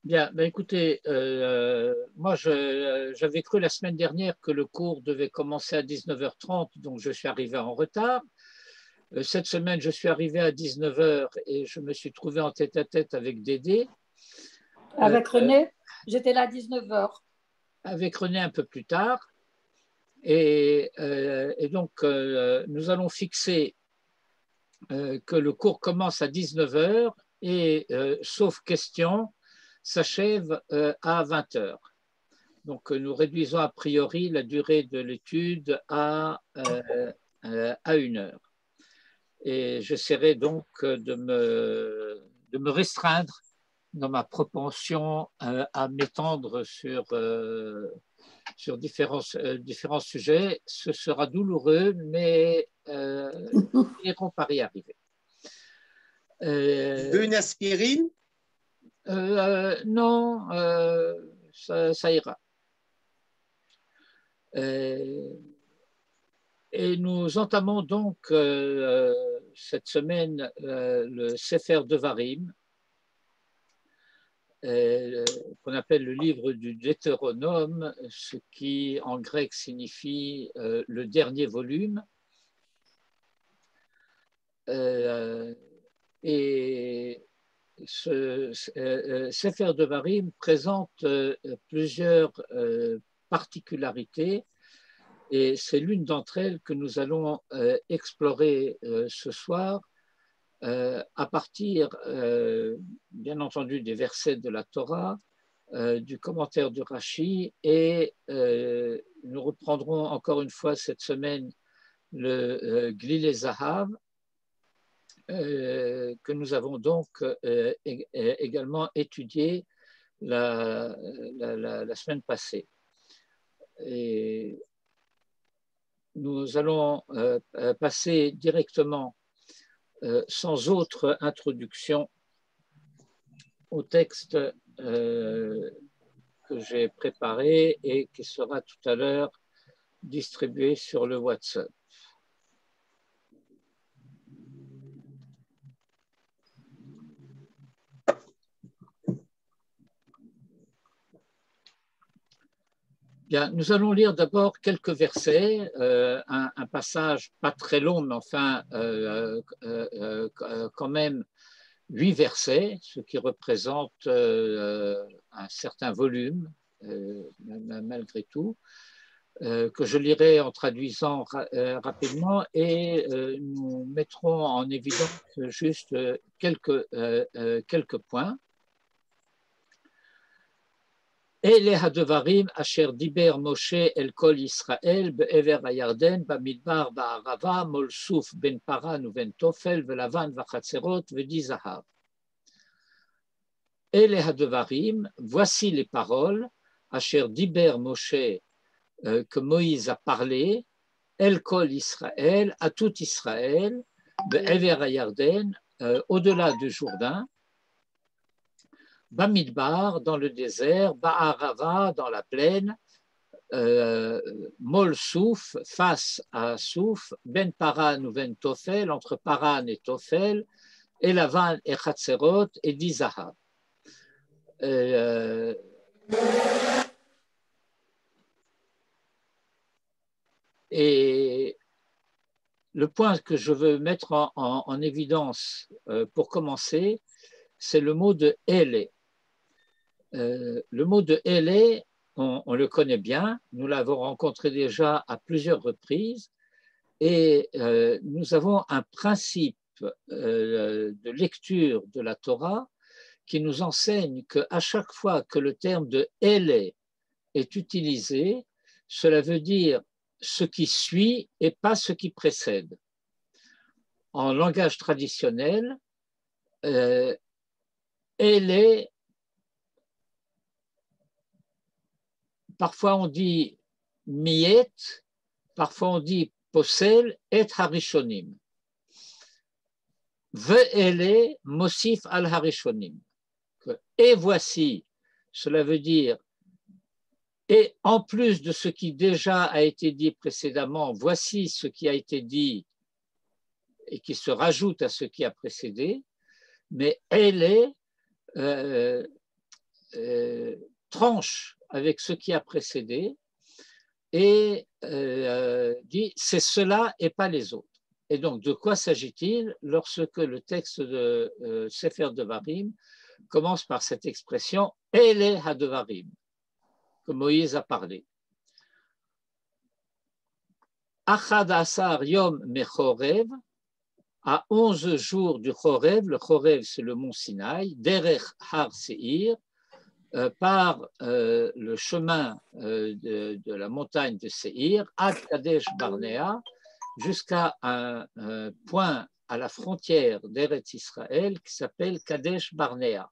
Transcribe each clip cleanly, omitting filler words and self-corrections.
Bien, ben écoutez, moi j'avais cru la semaine dernière que le cours devait commencer à 19h30, donc je suis arrivé en retard. Cette semaine, je suis arrivé à 19h et je me suis trouvé en tête-à-tête avec Dédé, euh, Avec René, j'étais là à 19h. avec René un peu plus tard. Et donc, nous allons fixer que le cours commence à 19h et, sauf question, s'achève à 20h. Donc, nous réduisons a priori la durée de l'étude à 1 heure. Et j'essaierai donc de me restreindre dans ma propension à m'étendre sur différents sujets. Ce sera douloureux, mais nous finirons par y arriver. Tu veux une aspirine? Non, ça ira. Et nous entamons donc cette semaine le Sefer Devarim, qu'on appelle le livre du Deutéronome, ce qui en grec signifie le dernier volume. Et ce Sefer Devarim présente plusieurs particularités, et c'est l'une d'entre elles que nous allons explorer ce soir à partir, bien entendu, des versets de la Torah, du commentaire du Rashi, et nous reprendrons encore une fois cette semaine le Glilé Zahav, que nous avons donc également étudié la semaine passée. Et nous allons passer directement, sans autre introduction, au texte que j'ai préparé et qui sera tout à l'heure distribué sur le WhatsApp. Bien, nous allons lire d'abord quelques versets, un passage pas très long, mais enfin quand même 8 versets, ce qui représente un certain volume, malgré tout, que je lirai en traduisant rapidement, et nous mettrons en évidence juste quelques points. אלה הדברים אשר דיבר משה אל כל ישראל בעבר הירדן, במדבר בערבה, מול סוף בין פרן ובין תופל, ולבן וחצרות ודי זהב. אלה הדברים, voici les paroles, אשר דיבר משה, que Moïse a parlé, אל כל ישראל, à tout Israël, בעבר הירדן, au-delà du Jourdain, Bamidbar, dans le désert, Ba'arava, dans la plaine, Mol Souf, face à Souf, Ben Paran ou Ben Tofel, entre Paran et Tofel, et Lavan et Chatzerot et Dizahav. Et le point que je veux mettre en évidence pour commencer, c'est le mot de Ele. Le mot de Ele, on le connaît bien, nous l'avons rencontré déjà à plusieurs reprises, et nous avons un principe de lecture de la Torah qui nous enseigne qu'à chaque fois que le terme de Ele est utilisé, cela veut dire ce qui suit et pas ce qui précède. En langage traditionnel, Ele, parfois on dit Miet, parfois on dit Posel et Harishonim. Ve'ele Mosif al Harishonim. Et voici, cela veut dire, et en plus de ce qui déjà a été dit précédemment, voici ce qui a été dit et qui se rajoute à ce qui a précédé, mais elle est tranche avec ce qui a précédé et dit c'est cela et pas les autres. Et donc, de quoi s'agit-il lorsque le texte de Sefer Devarim commence par cette expression « Ele ha-devarim » que Moïse a parlé. Achad asar yom mechorev, à 11 jours du Chorev, le Chorev c'est le mont Sinaï, derech har Seir, par le chemin de la montagne de Seir, ad Kadesh Barnea, jusqu'à un point à la frontière d'Eretz Israël qui s'appelle Kadesh Barnea.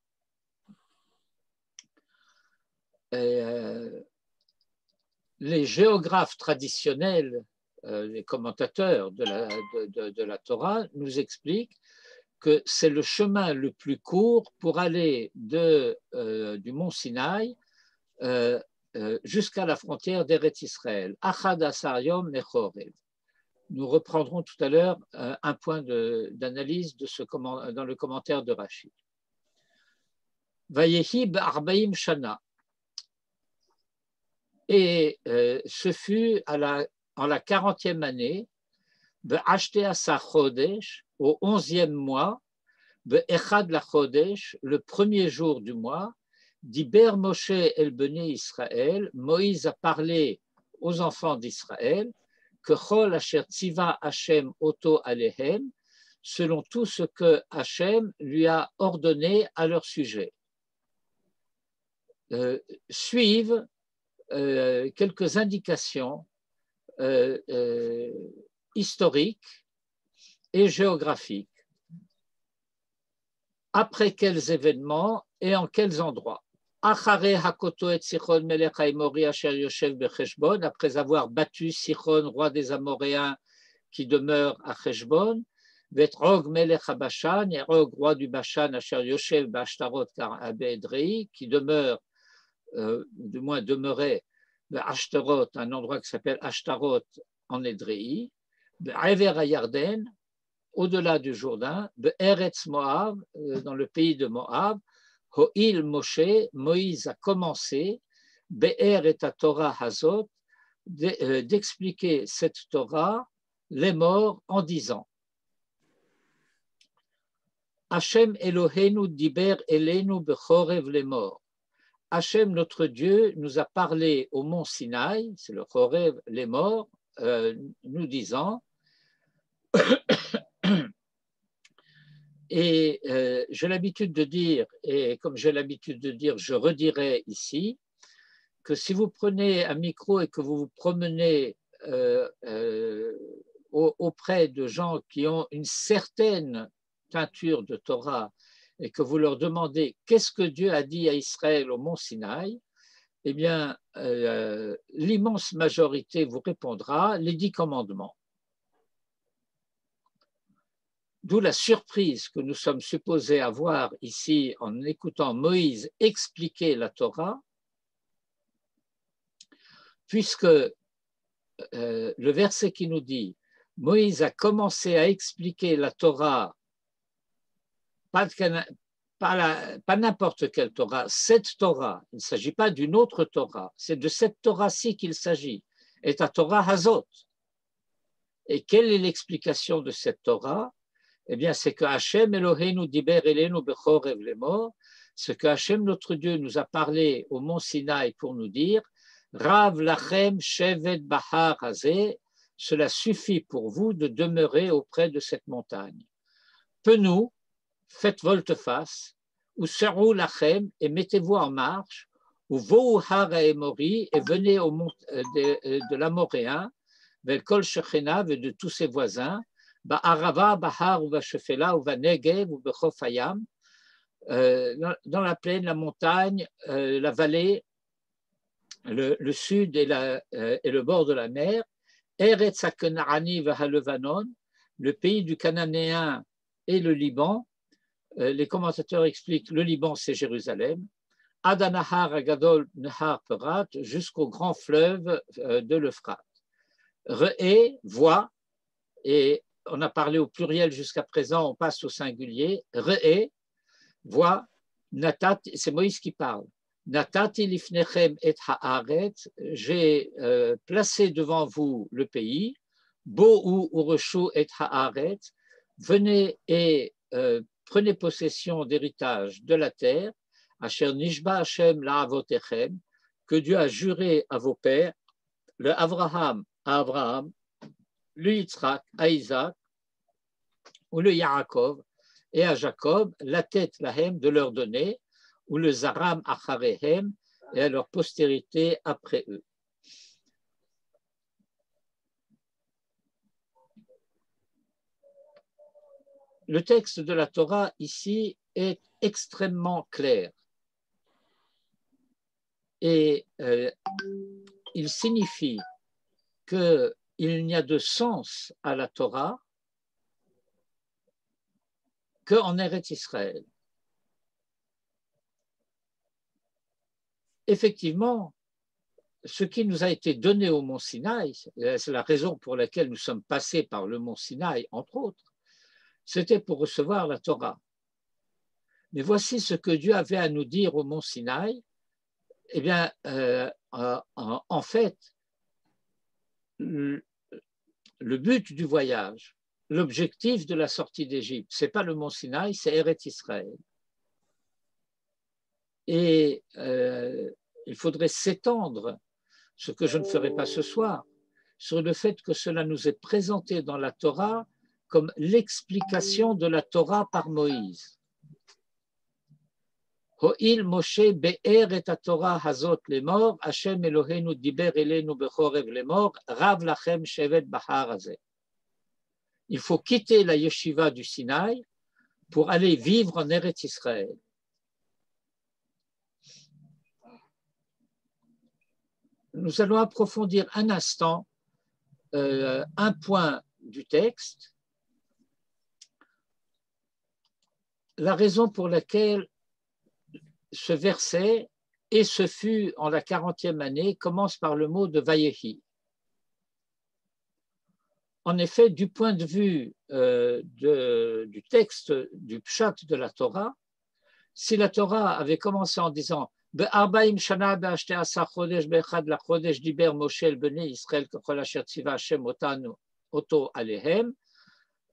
Les géographes traditionnels, les commentateurs de la Torah nous expliquent que c'est le chemin le plus court pour aller du mont Sinaï jusqu'à la frontière d'Eretz Israël. Achad asar yom mechorev. Nous reprendrons tout à l'heure un point d'analyse dans le commentaire de Rashi. Vayehi b'arbaim shana. Et ce fut en la 40e année, b'ashte asa chodesh, au 11e mois, b'echad la chodesh, le premier jour du mois, d'Iber Moshe el Bnei Israël, Moïse a parlé aux enfants d'Israël, que Chol Asher Tziva Hashem Oto Alehem, selon tout ce que Hashem lui a ordonné à leur sujet. Suivent quelques indications historiques et géographiques. Après quels événements et en quels endroits? Après avoir battu Sichon, roi des Amoréens, qui demeure à Cheshbon, Vetrog Melech HaBashan, et Og, roi du Bashan, Asher Yoshev Bashtarot Edrei, qui demeure, du moins demeurait, Ashtarot, un endroit qui s'appelle Ashtarot en Edrei, Ever HaYarden, au-delà du Jourdain, Eretz Moab, dans le pays de Moab, Ho'il Moshe, Moïse a commencé, Be'er et Torah Hazot, d'expliquer cette Torah, les morts, en disant Hashem Eloheinu diber elenu bechorev les morts. Hashem, notre Dieu, nous a parlé au mont Sinaï, c'est le Chorev, les morts, nous disant et j'ai l'habitude de dire, et comme j'ai l'habitude de dire, je redirai ici, que si vous prenez un micro et que vous vous promenez auprès de gens qui ont une certaine teinture de Torah et que vous leur demandez qu'est-ce que Dieu a dit à Israël au mont Sinaï, eh bien, l'immense majorité vous répondra les 10 commandements. D'où la surprise que nous sommes supposés avoir ici en écoutant Moïse expliquer la Torah, puisque le verset qui nous dit Moïse a commencé à expliquer la Torah, pas n'importe quelle Torah, cette Torah, il ne s'agit pas d'une autre Torah, c'est de cette Torah-ci qu'il s'agit, est la Torah Hazot. Et quelle est l'explication de cette Torah? Eh bien, c'est que Hashem Eloheinu diber elenu bechorev lemor, ce que Hashem notre Dieu nous a parlé au mont Sinaï pour nous dire Rav lachem shevet bahar hazeh, cela suffit pour vous de demeurer auprès de cette montagne. Penou, faites volte-face, ou serou lachem, et mettez-vous en marche, ou vou har haemori, et venez au mont de l'Amoréen, vel kol shechenav et de tous ses voisins, Ba'arava, Bahar ou Bashefela ou Vanegev ou Bechof Hayam, dans la plaine, la montagne, la vallée, le sud et le bord de la mer, Eretz HaKenaani v'Halevanon, le pays du Cananéen et le Liban. Les commentateurs expliquent le Liban, c'est Jérusalem. Adanahar Agadol Nehar Perat, jusqu'au grand fleuve de l'Euphrate. Re'e, voix, et on a parlé au pluriel jusqu'à présent, on passe au singulier. Re'e, voix, natat, c'est Moïse qui parle. Natati lifnechem et haaretz, j'ai placé devant vous le pays, bo'u ureshu et haaretz, venez et prenez possession d'héritage de la terre, asher nishba Hashem la'avotechem, que Dieu a juré à vos pères, le Abraham à Abraham, le Yitzhak à Isaac, ou le Yaakov, et à Jacob, la tête lahem de leur donner, ou le Zaram acharehem, et à leur postérité après eux. Le texte de la Torah ici est extrêmement clair et il signifie qu'il n'y a de sens à la Torah qu'en Eretz Israël. Effectivement, ce qui nous a été donné au mont Sinaï, c'est la raison pour laquelle nous sommes passés par le mont Sinaï, entre autres, c'était pour recevoir la Torah. Mais voici ce que Dieu avait à nous dire au mont Sinaï. Eh bien, en fait, le but du voyage, l'objectif de la sortie d'Égypte, ce n'est pas le mont Sinaï, c'est Eretz Israël. Et il faudrait s'étendre, ce que je ne ferai pas ce soir, sur le fait que cela nous est présenté dans la Torah comme l'explication de la Torah par Moïse. Ho'il Moshe be'er et Torah hazot lemor, Hashem Eloheinu diber elenu bechorev lemor, rav lachem shevet bahar hazeh. Il faut quitter la yeshiva du Sinaï pour aller vivre en Eretz Israël. Nous allons approfondir un instant un point du texte, la raison pour laquelle ce verset, et ce fut en la 40e année, commence par le mot de Vayehi. En effet, du point de vue du texte du Pshat de la Torah, si la Torah avait commencé en disant Be'arbaim shana be'ashte'asar chodesh be'echad lachodesh diber Moshe el bnei Israël kechol asher tziva Hashem oto alehem,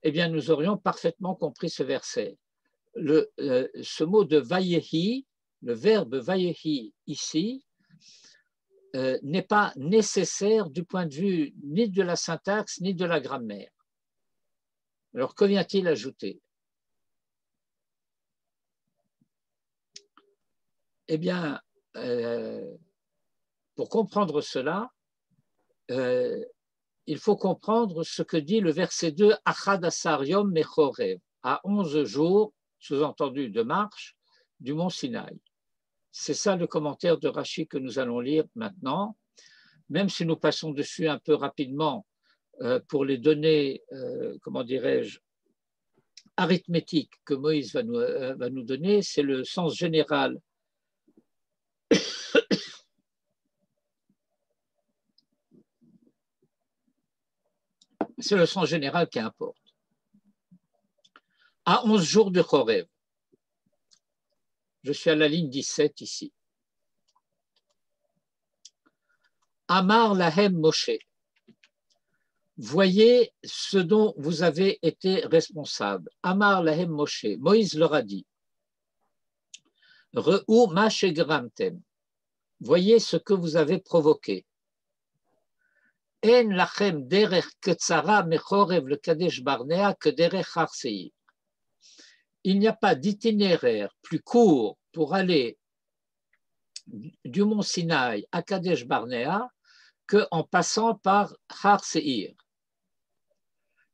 eh bien nous aurions parfaitement compris ce verset. Ce mot de Vayehi, le verbe Vayehi ici, n'est pas nécessaire du point de vue ni de la syntaxe ni de la grammaire. Alors que vient-il ajouter? Eh bien, pour comprendre cela, il faut comprendre ce que dit le verset 2, Achad asar yom mechorev, à 11 jours, sous-entendu de marche, du mont Sinaï. C'est ça le commentaire de Rashi que nous allons lire maintenant, même si nous passons dessus un peu rapidement pour les données, comment dirais-je, arithmétiques que Moïse va nous donner, c'est le sens général. C'est le sens général qui importe. À 11 jours de Chorev, je suis à la ligne 17 ici. Amar lahem Moshe. Voyez ce dont vous avez été responsable. Amar lahem Moshe. Moïse leur a dit. Re'u ma shegramtem. Voyez ce que vous avez provoqué. En lachem derech ketzara mechorev le kadesh barnea que derech har seir. Il n'y a pas d'itinéraire plus court pour aller du mont Sinaï à Kadesh Barnea qu'en passant par Har Seir.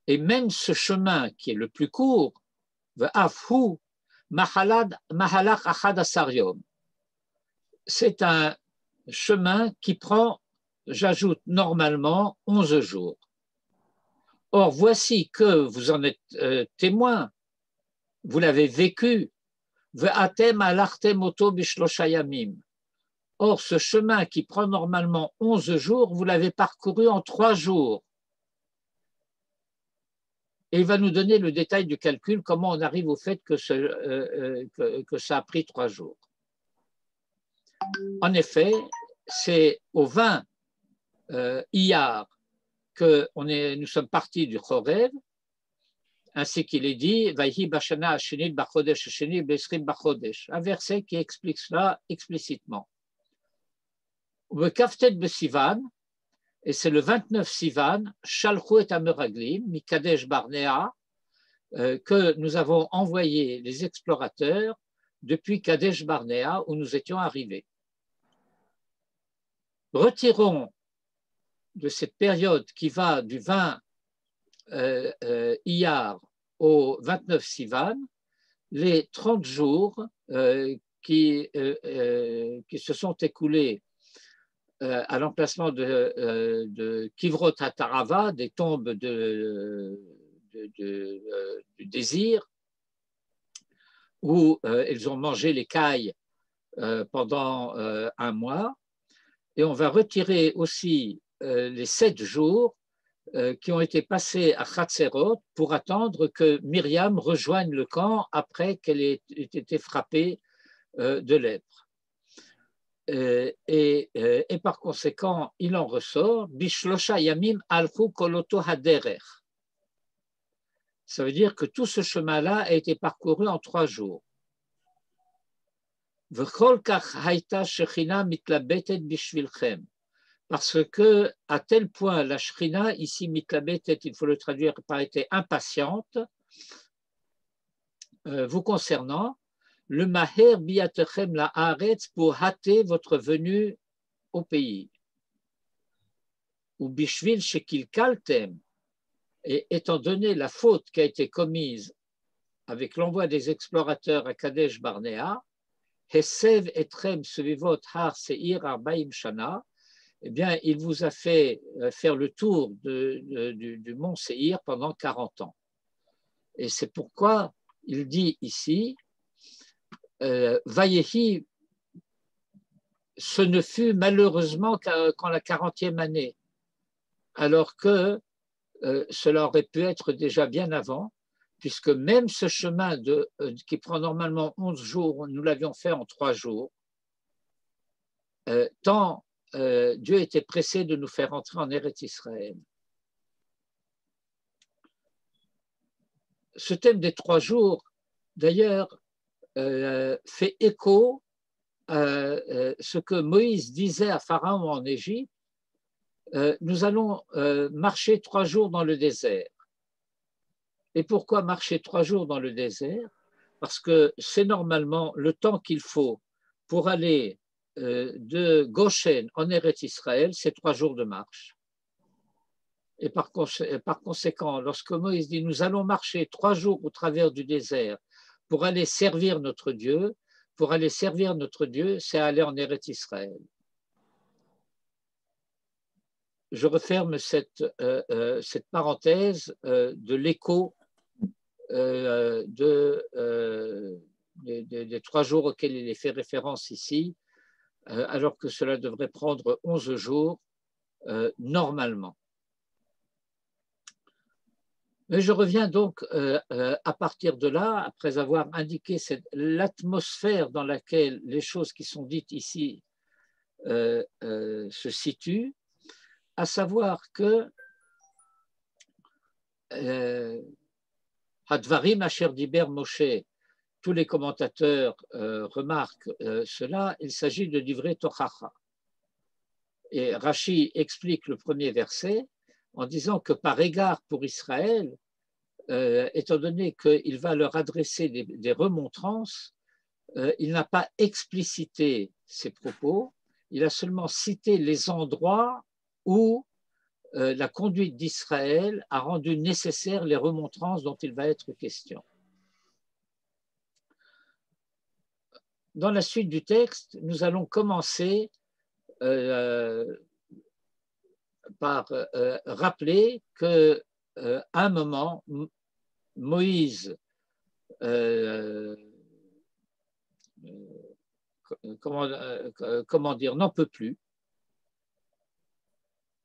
Et même ce chemin qui est le plus court, c'est un chemin qui prend, j'ajoute normalement, 11 jours. Or, voici que vous en êtes témoin, vous l'avez vécu. Or, ce chemin qui prend normalement 11 jours, vous l'avez parcouru en 3 jours. Et il va nous donner le détail du calcul, comment on arrive au fait que ça a pris 3 jours. En effet, c'est au 20 Iyar que nous sommes partis du Chorev, ainsi qu'il est dit, Vayhi bashana hashenit bachodesh hasheni b'esrim bachodesh, un verset qui explique cela explicitement. Kaftet b'Sivan, et c'est le 29 Sivan, Shalchu et Ameraglim, Mikadesh Barnea, que nous avons envoyé les explorateurs depuis Kadesh Barnea où nous étions arrivés. Retirons de cette période qui va du 20 Iyar au 29 Sivan les 30 jours qui se sont écoulés à l'emplacement de Kivrot HaTarava, des tombes du désir, où ils ont mangé l'écaille pendant un mois. Et on va retirer aussi les 7 jours qui ont été passés à Hatzerot pour attendre que Myriam rejoigne le camp après qu'elle ait été frappée de lèpre. Et par conséquent, il en ressort Bishlosha Yamim Alchu Koloto Haderech. Ça veut dire que tout ce chemin-là a été parcouru en 3 jours. Parce que, à tel point, la Shrina, ici, mitlabetet, il faut le traduire par été impatiente, vous concernant, le maher biatechem la haaretz pour hâter votre venue au pays. Ou bishvil shekil kaltem, et étant donné la faute qui a été commise avec l'envoi des explorateurs à Kadesh Barnea, Hesev etrem sevivot har seir arbaim shana, eh bien, il vous a fait faire le tour du mont Seir pendant 40 ans. Et c'est pourquoi il dit ici, Vayehi, ce ne fut malheureusement qu'en la 40e année, alors que cela aurait pu être déjà bien avant, puisque même ce chemin qui prend normalement 11 jours, nous l'avions fait en 3 jours, tant Dieu était pressé de nous faire entrer en Eretz Israël. Ce thème des 3 jours, d'ailleurs, fait écho à ce que Moïse disait à Pharaon en Égypte, nous allons marcher 3 jours dans le désert. Et pourquoi marcher 3 jours dans le désert? Parce que c'est normalement le temps qu'il faut pour aller de Goshen en Eretz Israël, c'est 3 jours de marche. Et par conséquent, lorsque Moïse dit nous allons marcher 3 jours au travers du désert pour aller servir notre Dieu, c'est aller en Eretz Israël. Je referme cette parenthèse de l'écho des 3 jours auxquels il est fait référence ici, alors que cela devrait prendre 11 jours normalement. Mais je reviens donc à partir de là, après avoir indiqué l'atmosphère dans laquelle les choses qui sont dites ici se situent, à savoir que Hadvarim Asher Diber Moshe, tous les commentateurs remarquent cela, il s'agit de livrer Tochacha. Et Rashi explique le premier verset en disant que par égard pour Israël, étant donné qu'il va leur adresser des remontrances, il n'a pas explicité ses propos, il a seulement cité les endroits où la conduite d'Israël a rendu nécessaires les remontrances dont il va être question. Dans la suite du texte, nous allons commencer par rappeler qu'à un moment, Moïse n'en peut plus.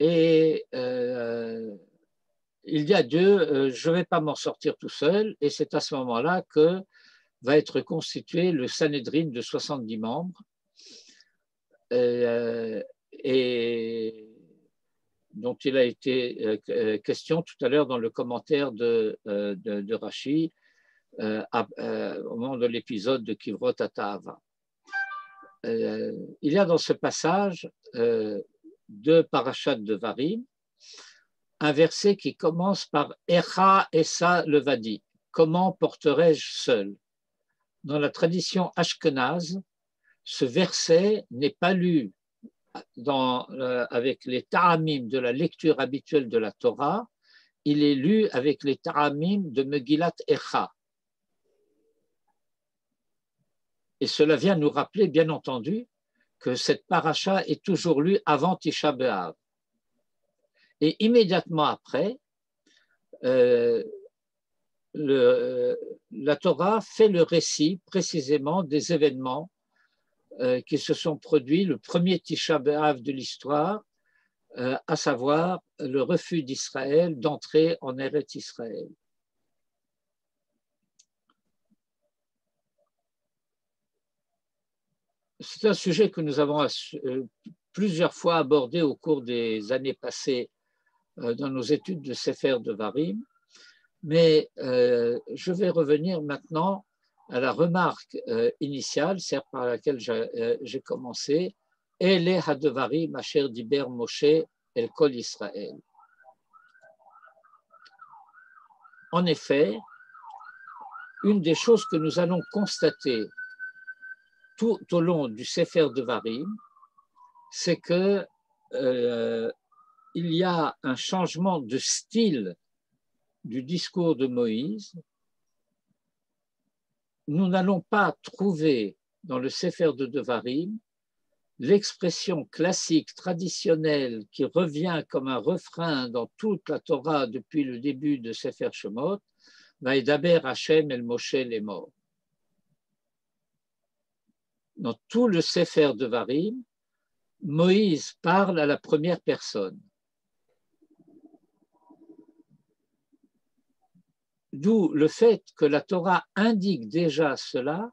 Et il dit à Dieu, je ne vais pas m'en sortir tout seul. Et c'est à ce moment-là que va être constitué le Sanhédrin de 70 membres. et dont il a été question tout à l'heure dans le commentaire de Rashi au moment de l'épisode de Kivrot Atahava. Il y a dans ce passage de Parashat Devarim un verset qui commence par Echa Esa Levadi. Comment porterai-je seul? Dans la tradition ashkénaze, ce verset n'est pas lu avec les ta'amim de la lecture habituelle de la Torah, il est lu avec les ta'amim de Megillat Echa. Et cela vient nous rappeler, bien entendu, que cette paracha est toujours lue avant Tisha B'Av. Et immédiatement après, la Torah fait le récit précisément des événements qui se sont produits le premier Tisha B'Av de l'histoire, à savoir le refus d'Israël d'entrer en Eretz Israël. C'est un sujet que nous avons plusieurs fois abordé au cours des années passées dans nos études de Sefer Devarim, mais je vais revenir maintenant à la remarque initiale, celle par laquelle j'ai commencé, Ele hadevarim asher diber Moshe el kol Israël. En effet, une des choses que nous allons constater tout au long du Sefer Devarim, c'est que il y a un changement de style du discours de Moïse. Nous n'allons pas trouver dans le Sefer de Devarim l'expression classique, traditionnelle, qui revient comme un refrain dans toute la Torah depuis le début de Sefer Shemot, Vaïdaber Hashem el Moshe lemor. Dans tout le Sefer Devarim, Moïse parle à la première personne. D'où le fait que la Torah indique déjà cela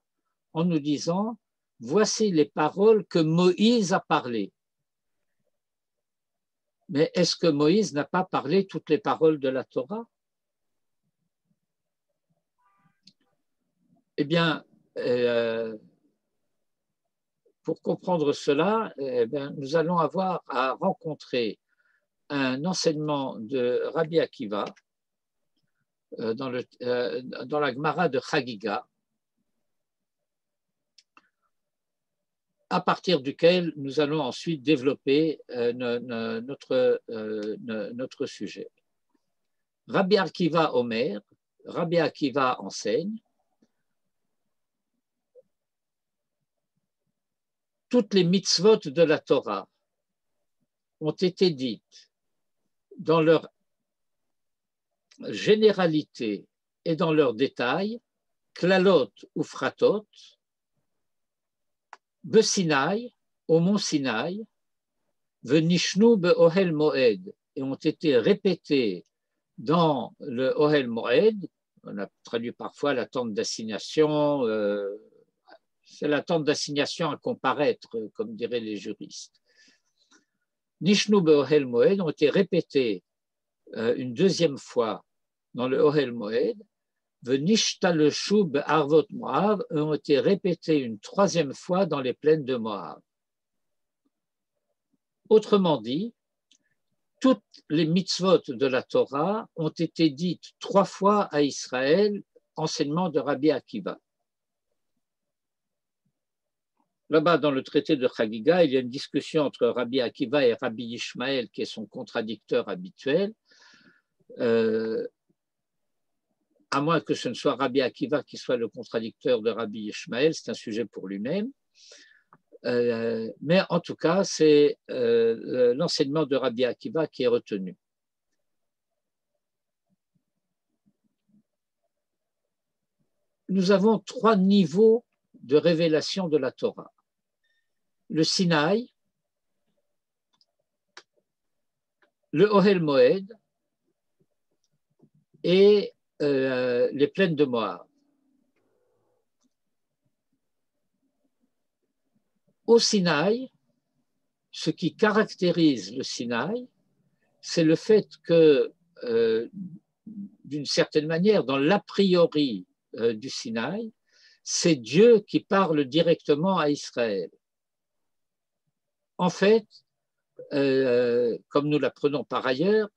en nous disant « Voici les paroles que Moïse a parlées ». Mais est-ce que Moïse n'a pas parlé toutes les paroles de la Torah? Eh bien, pour comprendre cela, nous allons avoir à rencontrer un enseignement de Rabbi Akiva dans la Gemara de Chagiga, à partir duquel nous allons ensuite développer notre sujet. Rabbi Akiva Omer, Rabbi Akiva enseigne, toutes les mitzvot de la Torah ont été dites dans leur généralité et dans leurs détails, klalot ou fratot, be Sinaï, au mont Sinaï, venishnu be Ohel Moed, et ont été répétés dans le Ohel Moed, on a traduit parfois la tente d'assignation, c'est la tente d'assignation à comparaître, comme diraient les juristes. Nishnu be Ohel Moed ont été répétés une deuxième fois dans le Ohel Moed, Venishtaleshu be'arvot Moab ont été répétés une troisième fois dans les plaines de Moab. Autrement dit, toutes les mitzvot de la Torah ont été dites 3 fois à Israël, enseignement de Rabbi Akiva. Là-bas, dans le traité de Chagiga, il y a une discussion entre Rabbi Akiva et Rabbi Yishmael, qui est son contradicteur habituel. À moins que ce ne soit Rabbi Akiva qui soit le contradicteur de Rabbi Yishmael, c'est un sujet pour lui-même. Mais en tout cas, c'est l'enseignement de Rabbi Akiva qui est retenu. Nous avons 3 niveaux de révélation de la Torah. Le Sinaï, le Ohel Moed et les plaines de Moab. Au Sinaï, ce qui caractérise le Sinaï, c'est le fait que, d'une certaine manière, dans l'a priori du Sinaï, c'est Dieu qui parle directement à Israël. En fait, comme nous l'apprenons par ailleurs,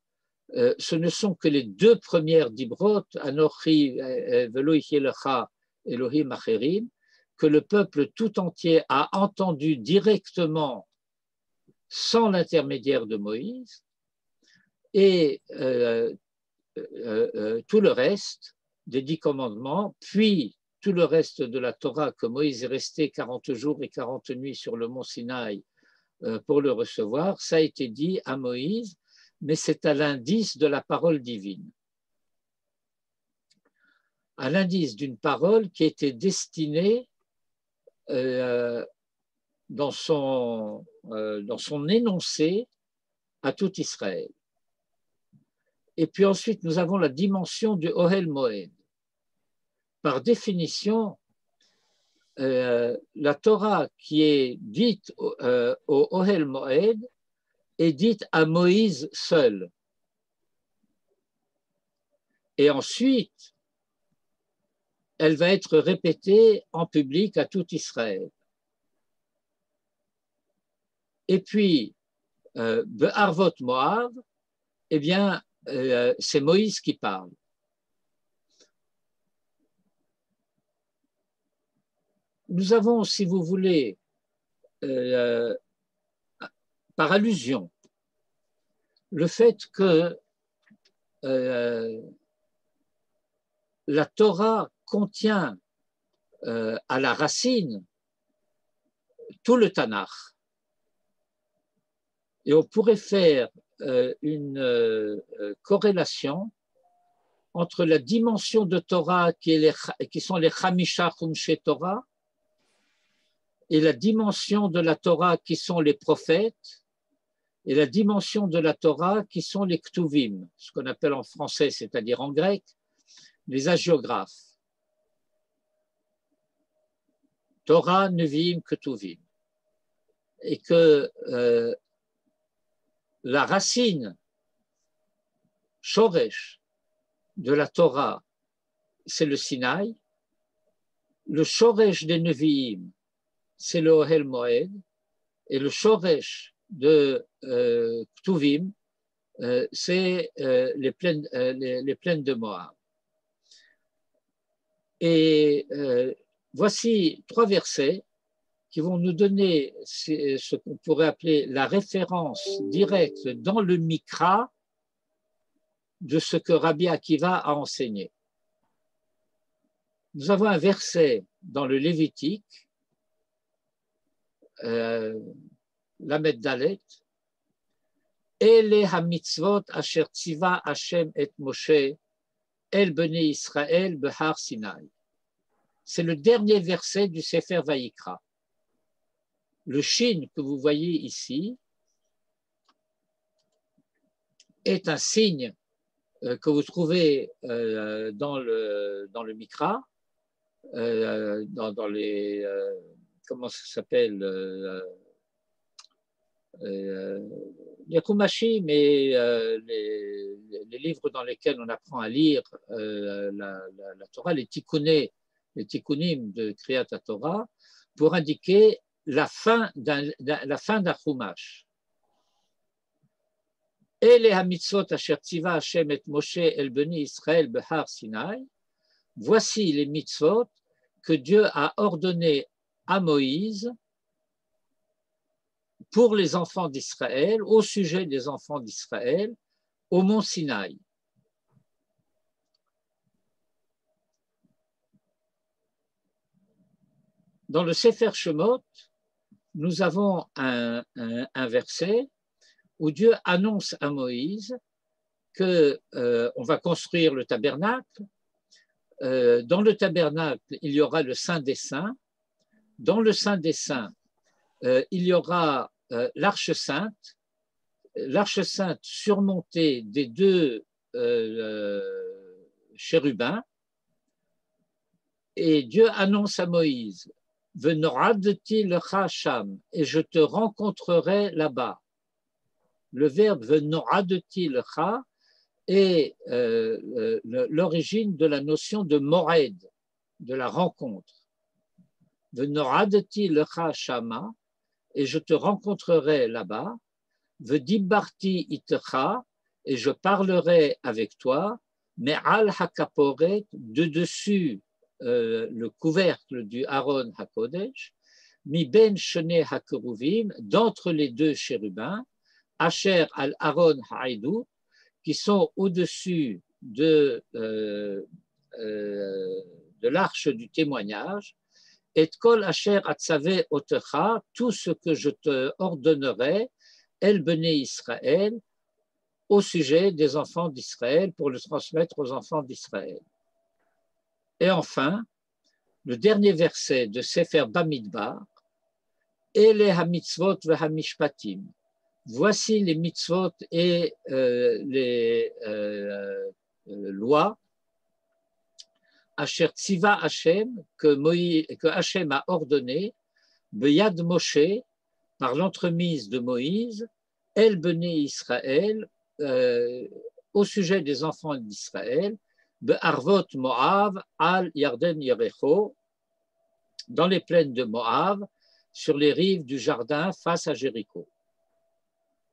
ce ne sont que les deux premières dibrot, Anochi velo yechelecha Elohim acherim, que le peuple tout entier a entendu directement sans l'intermédiaire de Moïse, et tout le reste des 10 commandements, puis tout le reste de la Torah que Moïse est resté 40 jours et 40 nuits sur le mont Sinaï pour le recevoir, ça a été dit à Moïse, mais c'est à l'indice de la parole divine, à l'indice d'une parole qui était destinée dans son énoncé à tout Israël. Et puis ensuite, nous avons la dimension du Ohel Moed. Par définition, la Torah qui est dite au Ohel Moed est dite à Moïse seul. Et ensuite, elle va être répétée en public à tout Israël. Et puis, Be'arvot Moav, eh bien, c'est Moïse qui parle. Nous avons, si vous voulez, par allusion, le fait que la Torah contient à la racine tout le Tanakh. Et on pourrait faire une corrélation entre la dimension de Torah qui sont les Chamisha Chumshe Torah et la dimension de la Torah qui sont les prophètes et la dimension de la Torah qui sont les Ktuvim, ce qu'on appelle en français, c'est-à-dire en grec, les hagiographes. Torah, Nevi'im, Ktuvim. Et que la racine, Shoresh, de la Torah, c'est le Sinaï. Le Shoresh des Nevi'im, c'est le Ohel Moed. Et le Shoresh de Ktuvim, c'est les plaines de Moab. Et voici 3 versets qui vont nous donner ce qu'on pourrait appeler la référence directe dans le Mikra de ce que Rabbi Akiva a enseigné. Nous avons un verset dans le Lévitique, Lamed Dalet, Ele ha-mitzvot asher tziva Hashem et Moshe el bnei Israël behar Sinai. C'est le dernier verset du Sefer Vayikra. Le shin que vous voyez ici est un signe que vous trouvez dans le Mikra, dans les comment ça s'appelle les Kumashim et les livres dans lesquels on apprend à lire la Torah, les tikkunim de Kriyat Torah, pour indiquer la fin d'un Chumash. Et les hamitzvot asher tziva Hashem et Moshe el beni Israël behar Sinai, voici les mitzvot que Dieu a ordonné à Moïse pour les enfants d'Israël, au sujet des enfants d'Israël, au mont Sinaï. Dans le Sefer Shemot, nous avons un verset où Dieu annonce à Moïse qu'on va construire le tabernacle. Dans le tabernacle, il y aura le Saint des Saints. Dans le Saint des Saints, il y aura l'Arche Sainte surmontée des 2 chérubins. Et Dieu annonce à Moïse Venoradti lecha sham, et je te rencontrerai là-bas. Le verbe venoradti lecha est l'origine de la notion de mored, de la rencontre. Venoradti lecha shama, et je te rencontrerai là-bas. Vedibarti itecha, et je parlerai avec toi, mais al hakaporet, de dessus le couvercle du Aaron Hakodesh, mi ben shene hakeruvim, d'entre les deux chérubins, asher al Aaron haïdou, qui sont au-dessus de l'arche du témoignage, et kol asher atzave otecha, tout ce que je te ordonnerai, el bene Israël, au sujet des enfants d'Israël, pour le transmettre aux enfants d'Israël. Et enfin, le dernier verset de Sefer Bamidbar, Ele ha-mitzvot ve-ha-mishpatim. Voici les mitzvot et les lois, Asher tziva Hashem, que Hashem a ordonné, Beyad Moshe, par l'entremise de Moïse, El Bene Israël, au sujet des enfants d'Israël, Be'arvot Moav, Al Yarden Yerecho, dans les plaines de Moav, sur les rives du Jardin face à Jéricho.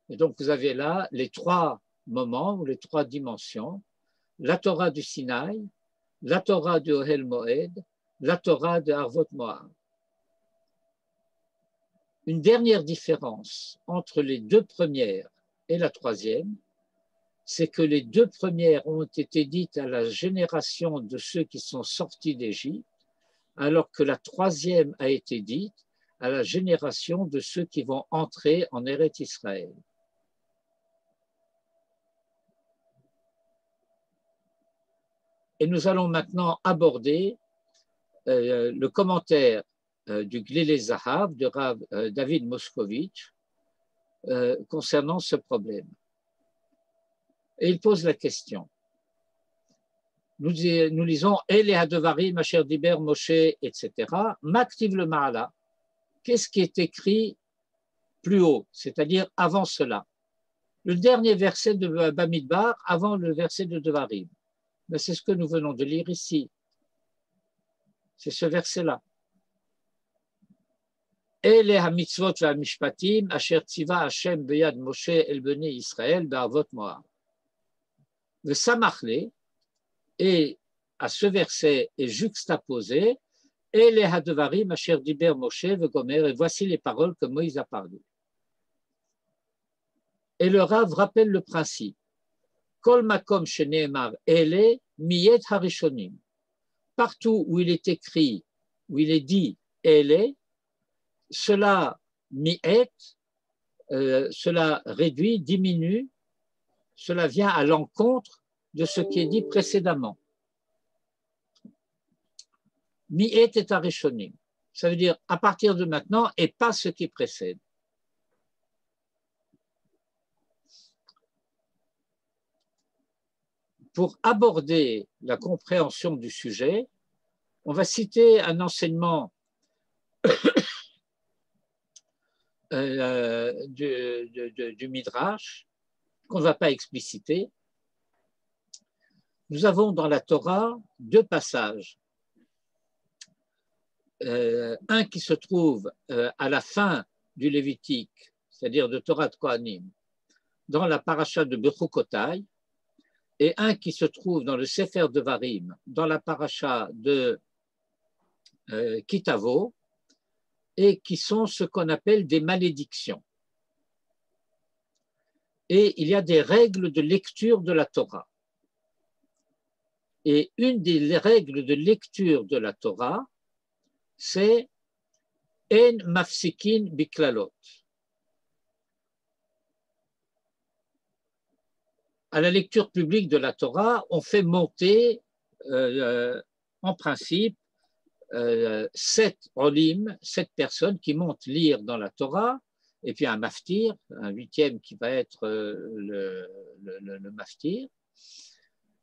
Et donc vous avez là les trois moments ou les trois dimensions, la Torah du Sinaï, la Torah de Ohel Moed, la Torah de Arvot Moav. Une dernière différence entre les deux premières et la troisième, c'est que les deux premières ont été dites à la génération de ceux qui sont sortis d'Égypte, alors que la troisième a été dite à la génération de ceux qui vont entrer en Eretz Israël. Et nous allons maintenant aborder le commentaire du Glilé Zahav de Rav David Moskovitch concernant ce problème. Et il pose la question. Nous lisons Ele Hadevarim, Asher Diber, Moshe, etc. Maktiv le Ma'ala. Qu'est-ce qui est écrit plus haut, c'est-à-dire avant cela? Le dernier verset de Bamidbar, avant le verset de Devarim. Mais c'est ce que nous venons de lire ici. C'est ce verset-là. Ele ha-mitzvot va-mishpatim, asher tziva Hashem beyad Moshe el bnei Israël be'avot Moab. Le Samachle, et à ce verset est juxtaposé Ele ha-devarim asher diber Moshe ve'gomer, et voici les paroles que Moïse a parlé. Et le Rav rappelle le principe. Kol makom sheneemar ele miyet harishonim. Partout où il est écrit, où il est dit ele, cela mi'et, cela réduit, diminue, cela vient à l'encontre de ce qui est dit précédemment. Mi'et et harishonim. Ça veut dire à partir de maintenant et pas ce qui précède. Pour aborder la compréhension du sujet, on va citer un enseignement du Midrash qu'on ne va pas expliciter. Nous avons dans la Torah deux passages. Un qui se trouve à la fin du Lévitique, c'est-à-dire de Torah de Kohanim, dans la paracha de Bechukotai, et un qui se trouve dans le Sefer Devarim, dans la paracha de Kitavo, et qui sont ce qu'on appelle des malédictions. Et il y a des règles de lecture de la Torah. Et une des règles de lecture de la Torah, c'est En mafsikin biklalot. À la lecture publique de la Torah, on fait monter en principe 7 olim, 7 personnes qui montent lire dans la Torah, et puis un maftir, un 8e qui va être le maftir.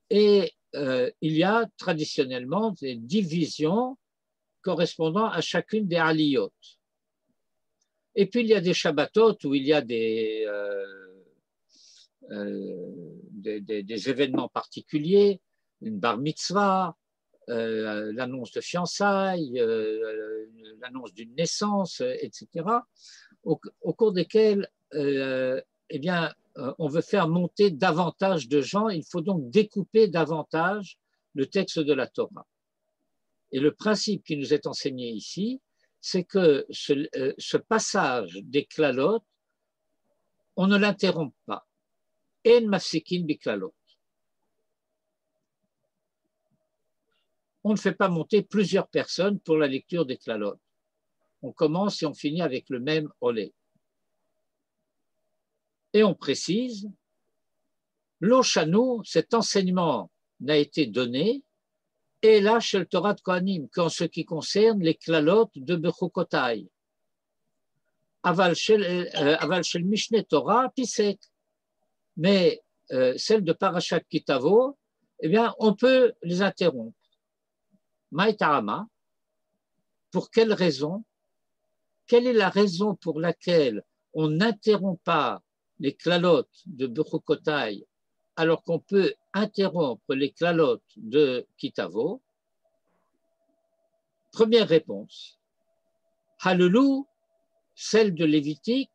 Et il y a traditionnellement des divisions correspondant à chacune des aliyot. Et puis il y a des Shabbatot où il y a des événements particuliers, une bar mitzvah, l'annonce de fiançailles, l'annonce d'une naissance, etc., au cours desquels eh bien, on veut faire monter davantage de gens. Il faut donc découper davantage le texte de la Torah. Et le principe qui nous est enseigné ici, c'est que ce passage des klalot, on ne l'interrompt pas. En mafsikin bi klalot. On ne fait pas monter plusieurs personnes pour la lecture des klalot. On commence et on finit avec le même olé. Et on précise, l'Oshanu, cet enseignement n'a été donné, et là, chez le Torah de Kohanim, qu'en ce qui concerne les klalot de Bechukotai. Aval shel Mishneh Torah, Pisek. Mais celle de Parashat Kitavo, eh bien, on peut les interrompre. Maïtarama, pour quelle raison? Quelle est la raison pour laquelle on n'interrompt pas les klalot de Bechukotai alors qu'on peut interrompre les klalot de Kitavo? Première réponse. Halelu, celle de Lévitique,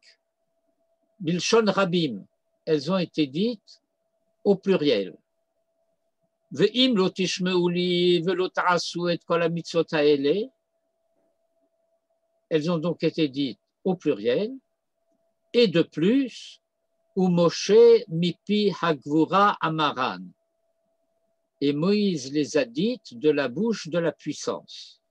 Bilshon Rabim, elles ont été dites au pluriel. Ve'im lo tishmeuli ve'lo ta'asu et kol hamitzvot ha'ele, elles ont donc été dites au pluriel. Et de plus, ou Moshe mipi hagvura amaran. Et Moïse les a dites de la bouche de la puissance.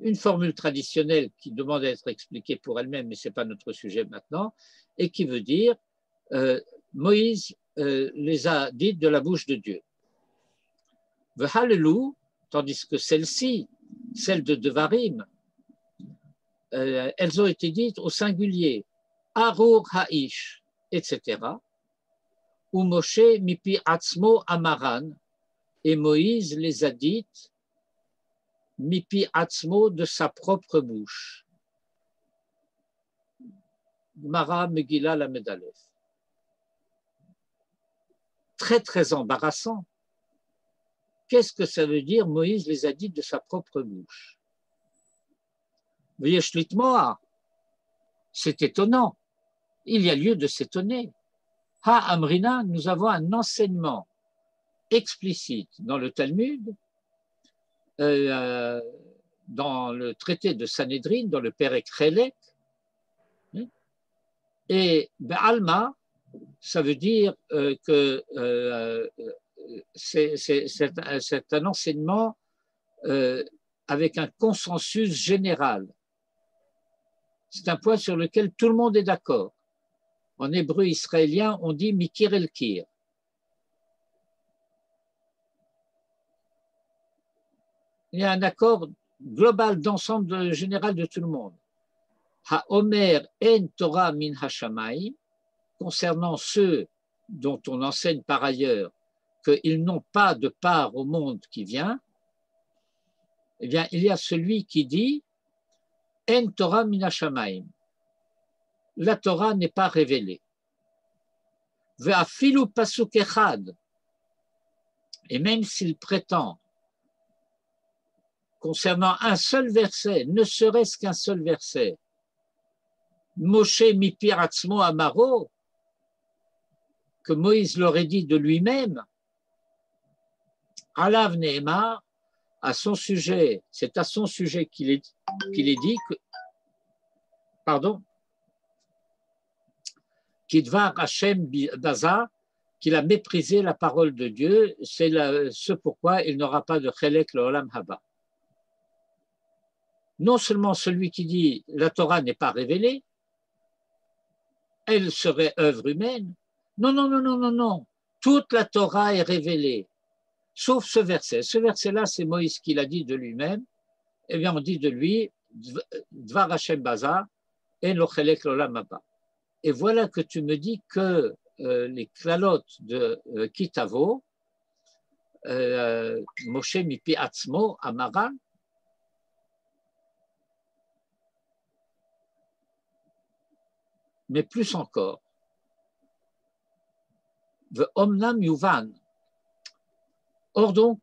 Une formule traditionnelle qui demande à être expliquée pour elle-même, mais ce n'est pas notre sujet maintenant, et qui veut dire Moïse les a dites de la bouche de Dieu. V'halelu, tandis que celle-ci, celle de Devarim, elles ont été dites au singulier, Arur Ha'ish, etc. Ou Moshe mipi atzmo amaran, et Moïse les a dites mipi atzmo, de sa propre bouche. Mara Megillah la Medalef. Très très embarrassant. Qu'est-ce que ça veut dire Moïse les a dites de sa propre bouche? C'est étonnant. Il y a lieu de s'étonner. Ha Amrina, nous avons un enseignement explicite dans le Talmud, dans le traité de Sanhédrin, dans le Perek Chelek, et Be'alma, ça veut dire que c'est un enseignement avec un consensus général. C'est un point sur lequel tout le monde est d'accord. En hébreu israélien, on dit mikir el kir. Il y a un accord global d'ensemble général de tout le monde. Ha-omer en Torah min hashamayim, concernant ceux dont on enseigne par ailleurs qu'ils n'ont pas de part au monde qui vient, eh bien, il y a celui qui dit en Torah min hashamayim. La Torah n'est pas révélée. Ve'afilu pasuk echad, et même s'il prétend concernant un seul verset, ne serait-ce qu'un seul verset, Moshe mipi atzmo amaro, que Moïse l'aurait dit de lui-même, Alav Nehemar, à son sujet, c'est à son sujet qu'il est dit que, pardon, Kidvar Hashem Baza, qu'il a méprisé la parole de Dieu, c'est ce pourquoi il n'aura pas de Chelek l'Olam Haba. Non seulement celui qui dit la Torah n'est pas révélée, elle serait œuvre humaine. Non, non, non, non, non, non. Toute la Torah est révélée, sauf ce verset. Ce verset-là, c'est Moïse qui l'a dit de lui-même. Eh bien, on dit de lui, Dvar Hashem Baza, en lo chelek l'olam haba. Et voilà que tu me dis que les klalot de Kitavo, Moshe mipi atzmo, Amara, mais plus encore. Ve'omnam yuvan. Or donc,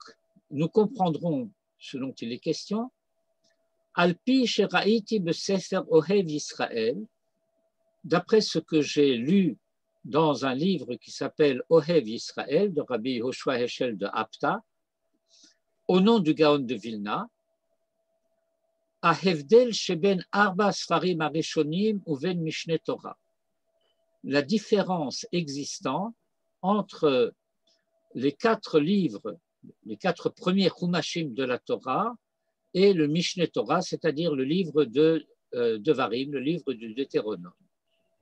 nous comprendrons ce dont il est question. Alpi sheraiti besefer ohev Israël, d'après ce que j'ai lu dans un livre qui s'appelle Ohev Israël de Rabbi Yehoshua Heschel de Apta, au nom du Gaon de Vilna, Ahevdel sheben arba sfarim arishonim uven Mishneh Torah. La différence existant entre les 4 livres, les 4 premiers Chumashim de la Torah et le Mishneh Torah, c'est-à-dire le livre de Devarim, le livre du Deutéronome.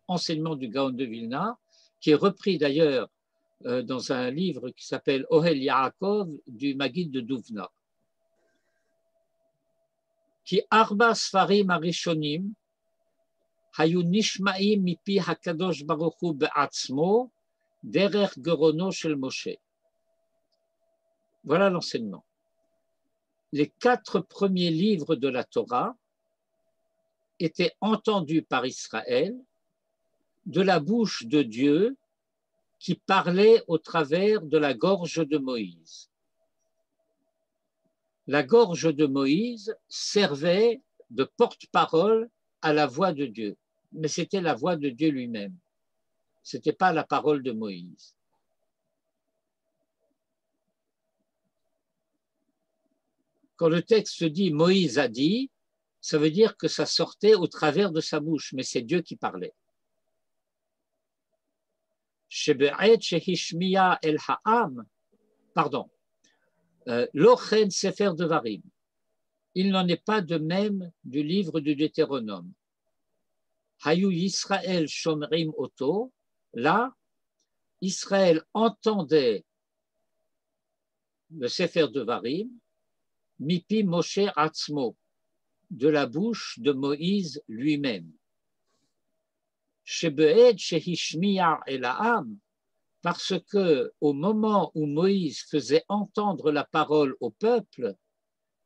Enseignement du Gaon de Vilna, qui est repris d'ailleurs dans un livre qui s'appelle Ohel Yaakov du Maguid de Douvna. Qui arba sfarim arishonim hayu nishma'im mipi hakadosh baruch hu be'atzmo derech gerono shel Moshe. Voilà l'enseignement. Les 4 premiers livres de la Torah étaient entendus par Israël de la bouche de Dieu qui parlait au travers de la gorge de Moïse. La gorge de Moïse servait de porte-parole à la voix de Dieu, mais c'était la voix de Dieu lui-même. Ce n'était pas la parole de Moïse. Quand le texte dit Moïse a dit, ça veut dire que ça sortait au travers de sa bouche, mais c'est Dieu qui parlait. Pardon. L'Ochen Sefer Devarim. Il n'en est pas de même du livre du Deutéronome. Hayu Yisraël Shomrim Oto. Là, Israël entendait le Sefer Devarim, Mipi Moshe Atzmo, de la bouche de Moïse lui-même. Shebe'ed Shehishmiya Ela'am, parce que au moment où Moïse faisait entendre la parole au peuple,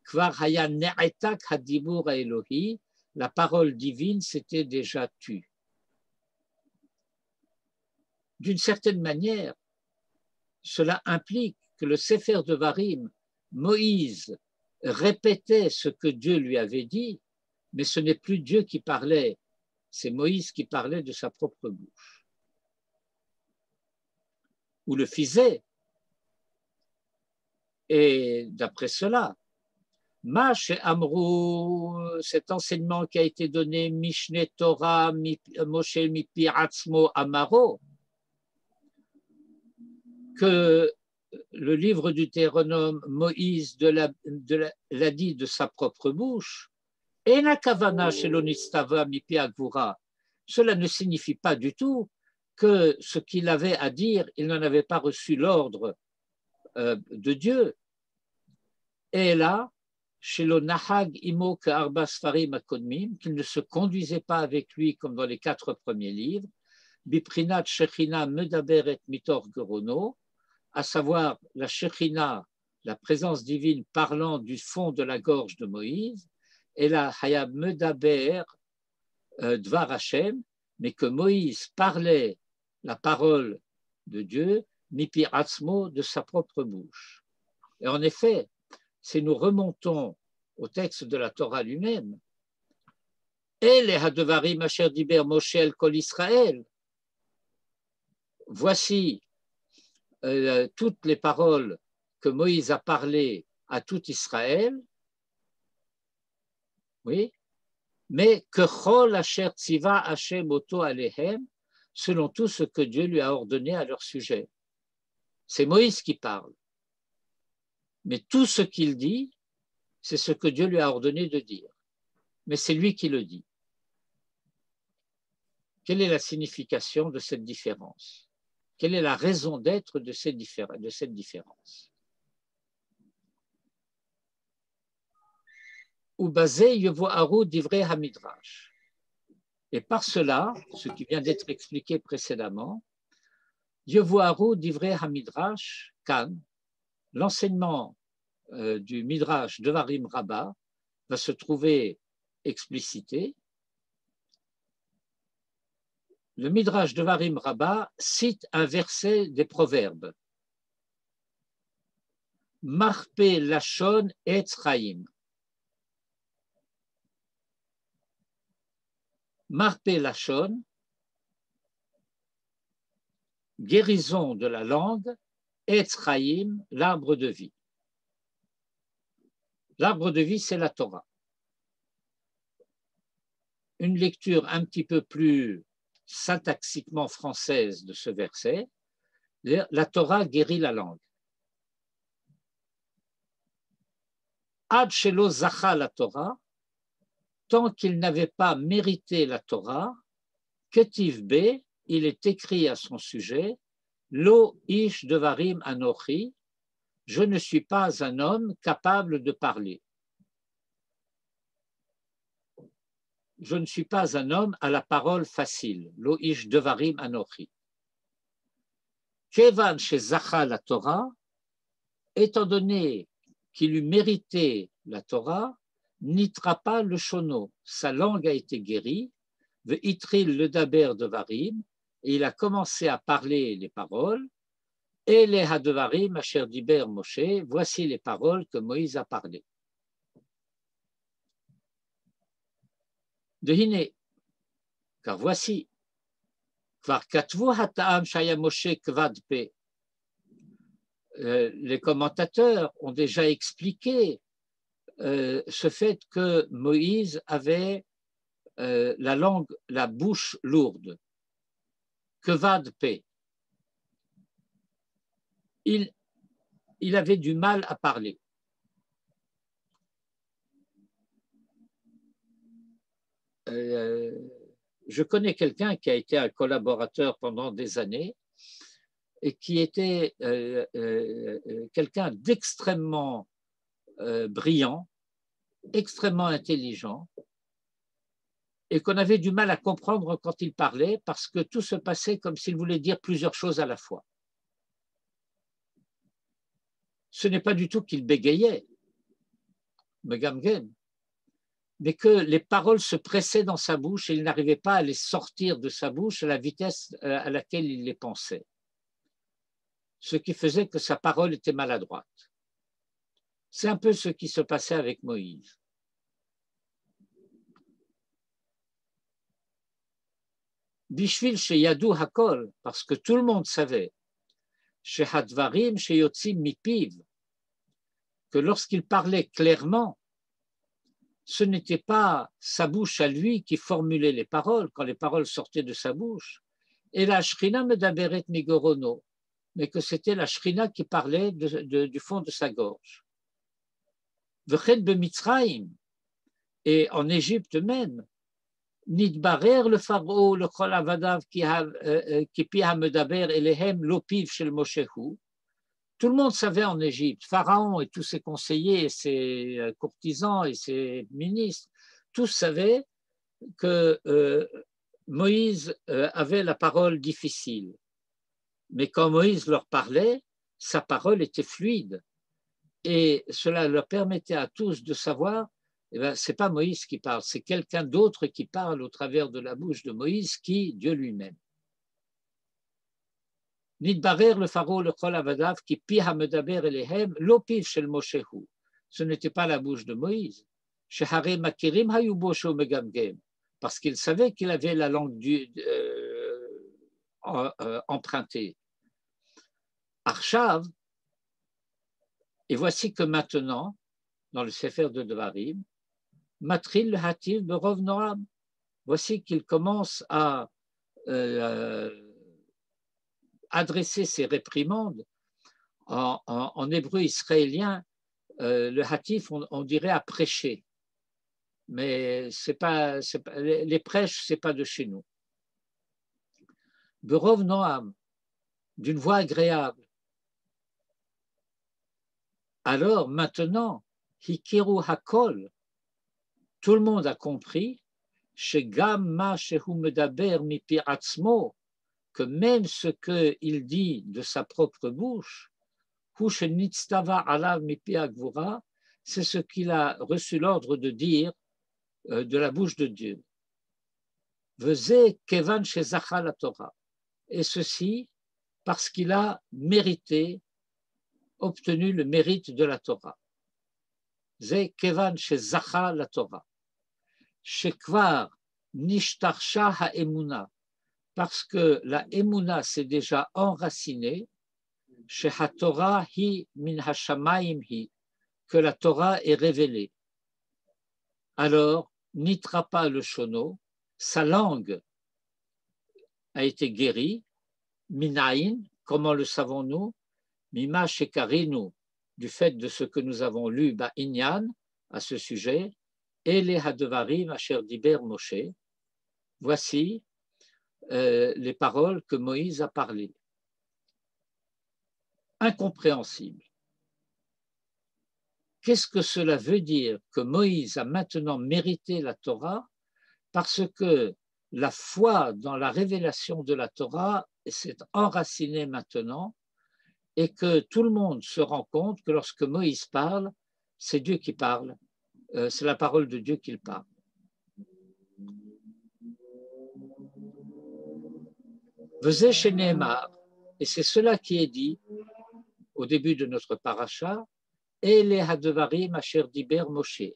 Kvar Haya Ne'etak Hadibur Elohi, la parole divine s'était déjà tue. D'une certaine manière, cela implique que le Sefer Devarim, Moïse répétait ce que Dieu lui avait dit, mais ce n'est plus Dieu qui parlait, c'est Moïse qui parlait de sa propre bouche. Ou le faisait. Et d'après cela, Mash et Amrou, cet enseignement qui a été donné, Mishneh Torah, Moshe Mipi Atzmo Amaro, que le livre du Deutéronome, Moïse l'a dit de sa propre bouche, Ena Kavana Shelonistava Mipi Agvura, cela ne signifie pas du tout que ce qu'il avait à dire, il n'en avait pas reçu l'ordre de Dieu. Et là, chez le Nahag Imo Arba Sfarim Akodmim, qu'il ne se conduisait pas avec lui comme dans les 4 premiers livres, Biprinat Shechina Medaberet Mitor Gerono, à savoir la Shechina, la présence divine parlant du fond de la gorge de Moïse, et la Hayab Medaber Dvar Hashem, mais que Moïse parlait la parole de Dieu, Mipi Atzmo, de sa propre bouche. Et en effet, si nous remontons au texte de la Torah lui-même, El Hadevarim Asher Diber Moshe El Kol Israël, voici toutes les paroles que Moïse a parlées à tout Israël, oui, mais que Chol Asher Tziva Hashem Oto Alehem, selon tout ce que Dieu lui a ordonné à leur sujet. C'est Moïse qui parle. Mais tout ce qu'il dit, c'est ce que Dieu lui a ordonné de dire. Mais c'est lui qui le dit. Quelle est la signification de cette différence? Quelle est la raison d'être de cette différence? Ubazé Yevoharu Divrei Hamidrash. Et par cela, ce qui vient d'être expliqué précédemment, Yevoharu Divrei Hamidrash, Kan, l'enseignement du Midrash Devarim Rabbah va se trouver explicité. le Midrash Devarim Rabbah cite un verset des Proverbes. Marpe Lachon Etz Chaim. Marpe Lachon, guérison de la langue, Etz Chaim, l'arbre de vie. L'arbre de vie, c'est la Torah. Une lecture un petit peu plus syntaxiquement française de ce verset, la Torah guérit la langue. Ad shelo zacha la Torah, tant qu'il n'avait pas mérité la Torah, ketiv be, il est écrit à son sujet, lo ish devarim anochi, je ne suis pas un homme capable de parler. Je ne suis pas un homme à la parole facile, lo ish devarim anochi. Kevan she zacha la Torah, étant donné qu'il eut mérité la Torah, n'itra pas le shono, sa langue a été guérie, ve'itril le daber devarim, et il a commencé à parler les paroles, et les hadevarim asher diber Moshe, voici les paroles que Moïse a parlées. De Hine, car voici, kvar katvu hataam shaya Moshe kvad pe, les commentateurs ont déjà expliqué ce fait que Moïse avait la langue, la bouche lourde. Kevad pe. Il avait du mal à parler. Je connais quelqu'un qui a été un collaborateur pendant des années et qui était quelqu'un d'extrêmement brillant, extrêmement intelligent, et qu'on avait du mal à comprendre quand il parlait parce que tout se passait comme s'il voulait dire plusieurs choses à la fois. Ce n'est pas du tout qu'il bégayait, megamgen, mais que les paroles se pressaient dans sa bouche et il n'arrivait pas à les sortir de sa bouche à la vitesse à laquelle il les pensait. Ce qui faisait que sa parole était maladroite. C'est un peu ce qui se passait avec Moïse. Bishvil sheyadu hakol, parce que tout le monde savait, shehadvarim sheyotzim mipiv, que lorsqu'il parlait clairement, ce n'était pas sa bouche à lui qui formulait les paroles, quand les paroles sortaient de sa bouche, et la shrina medaberet migorono, mais que c'était la shrina qui parlait du fond de sa gorge. V'chen b'Mitzrayim, et en Égypte même, nidbarer le pharaon le chol avadav qui pi hamedaber elehem lopiv shel Moshehu. Tout le monde savait en Égypte, Pharaon et tous ses conseillers, ses courtisans et ses ministres, tous savaient que Moïse avait la parole difficile. Mais quand Moïse leur parlait, sa parole était fluide. Et cela leur permettait à tous de savoir, eh bien, ce n'est pas Moïse qui parle, c'est quelqu'un d'autre qui parle au travers de la bouche de Moïse, qui, Dieu lui-même. Nidbarer le pharaon le chol avadav qui pi hamedaber elehem lopiv shel Moshehu. Ce n'était pas la bouche de Moïse. Shehare makirim hayubo sho megamgem, parce qu'il savait qu'il avait la langue empruntée. Arshav, et voici que maintenant, dans le Sefer de Devarim, matril le hativ berov noam, voici qu'il commence à adresser ses réprimandes en hébreu israélien, le hatif, on dirait à prêcher. Mais les prêches, ce n'est pas de chez nous. Berov Noam, d'une voix agréable. Alors maintenant, Hikiru Hakol, tout le monde a compris, Shegam ma shehu medaber mipi atzmo, que même ce qu'il dit de sa propre bouche, c'est ce qu'il a reçu l'ordre de dire de la bouche de Dieu. Vezeh kevan shezacha la Torah. Et ceci parce qu'il a mérité, obtenu le mérite de la Torah. Ze kevan shezacha la Torah. Shekvar nishtarsha ha'emuna. Parce que la emuna s'est déjà enracinée, chez HaTorah hi min hashamayim hi, que la Torah est révélée. Alors, Nitrapa le shono, sa langue a été guérie, minaïn, comment le savons-nous? Mima shekarinu, du fait de ce que nous avons lu, inyan, à ce sujet, et les hadevarim asher diber Moshe, voici les paroles que Moïse a parlées. Incompréhensible. Qu'est-ce que cela veut dire que Moïse a maintenant mérité la Torah parce que la foi dans la révélation de la Torah s'est enracinée maintenant et que tout le monde se rend compte que lorsque Moïse parle, c'est Dieu qui parle, c'est la parole de Dieu qu'il parle. Vezeh sheneemar, et c'est cela qui est dit au début de notre paracha, Ele hadevarim asher diber Moshe.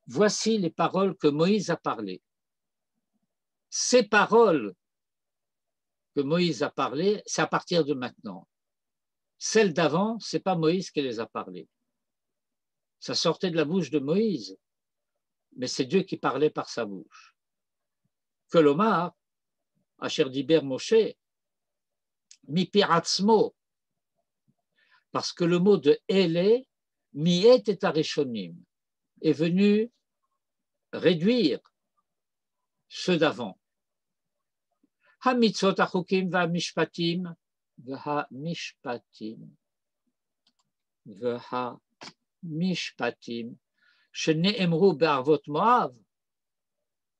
Voici les paroles que Moïse a parlées. Ces paroles que Moïse a parlées, c'est à partir de maintenant. Celles d'avant, ce n'est pas Moïse qui les a parlées. Ça sortait de la bouche de Moïse, mais c'est Dieu qui parlait par sa bouche. Que l'Omar, asher diber Moshe, mi piratzmo, parce que le mot de Ele, miet et arishonim, est venu réduire ceux d'avant. Hamitzot achukim v'hamishpatim v'hamishpatim shene'emru be'arvot Moav,